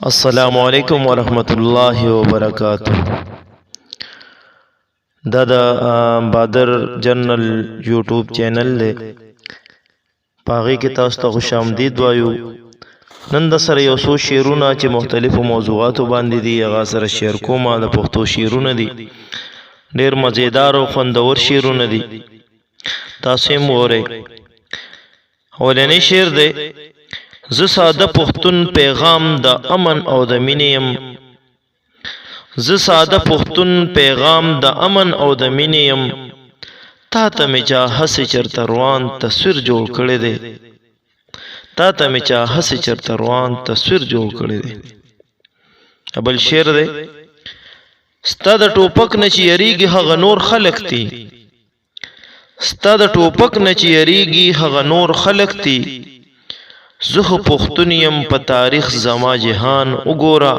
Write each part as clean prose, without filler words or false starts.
السلام علیکم ورحمۃ اللہ وبرکاتہ. دا بادر جنرل یوټیوب چینل دی، پاغي کې تاسو ته خوش آمدید وایو. نن د سره یو څو شعرونه چې مختلفو موضوعاتو باندې دي هغه سره شعر کوم. د پښتو شعرونه دي، ډېر مزیدار او خوندور شعرونه دي، تاسو یې وګورئ. اولنی شعر دی: زه ساده پښتون پیغام د امن او د مینې یم. زه ساده پښتون پیغام د امن او د مینې یم. تا ته مې چا هسې چرته روان تصویر جوړ کړی دی. تا ته مې چا هسې چرته روان تصویر جوړ کړی دی. بل شعر دی: ستا د ټوپک نه چې یریږي هغه نور خلق دي. ستا د ټوپک نه چې یریږي هغه نور خلق دي. زه خو پښتون یم په تاریخ زما جهان وګوره.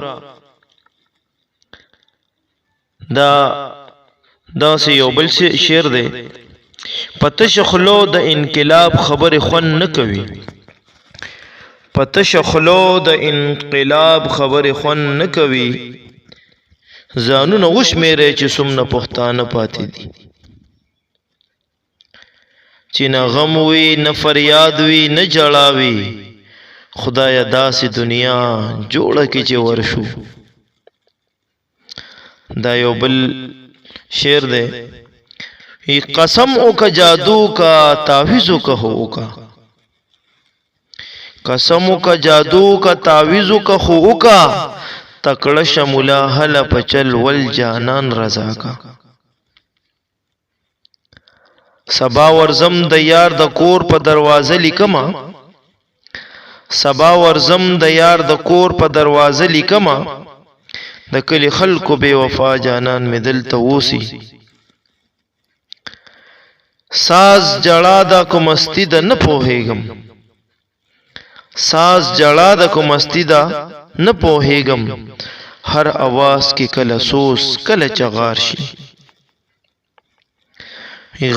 دا داسې یو بل شعر دی: په تشه خولو د انقلاب خبرې خوند نه کوي. په تشه خولو د انقلاب خبرې خوند نه کوي. ځانونه وشمېرئ چې څومره پښتانه پاتې دي، چې نه غم وي نه فریاد وي نه ژړا وي. خدایه داسې دنیا جوړه کړي چې ورشو. دا یو بل شعر دی: قسم وکه جادو کا تعویذ وکه خو وکه. قسم وکه جادو کا تعویذ وکه خو وکه. تکړه شمولا هله پچل ول جانان رضا کا. سبا ورزم د یار د کور په دروازه لیکما. سبا ورزم د یار د کور په دروازه لیکما. د کلی خلکو بے وفا جانان مې دلته اوسي. ساز جړا د کومستی د نه پوهېږم. ساز جړا د کومستی د نه پوهېږم. هر اواز کې کله سوس کله چغار شي.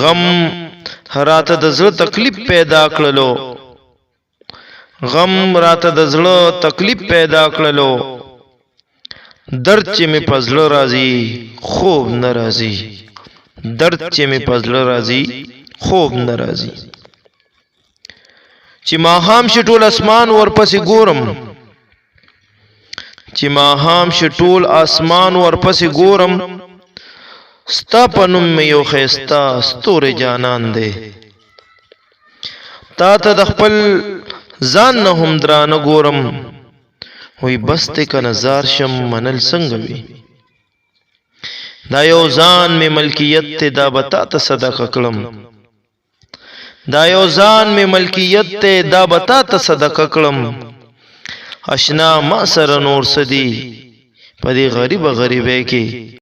غم راته د زړه تکلیف پیدا کړلو. غم راته د زړه تکلیف پیدا کړلو. درد چې مې په زړه راځي خوب نه راځي. درد چې مې په زړه راځي خوب نه راځي. چې ماښام شي ټول اسمان ورپسې ګورم. چې ماښام شي ټول اسمان ورپسې ګورم. ستا په نوم مې یو ښایسته ستوری جانان دی. تا ته د خپل ځان نه هم درانه ګورم. وی بس ته که نظار شم منل څنګه وي. دا یو ځان مې ملکیت ته دا به تا ته صدقه کړم. دا یو ځان مې ملکیت ته دا به تا ته صدقه کړم. اشنا ما سره نور څه دي په دې غریبه غریبۍ کې.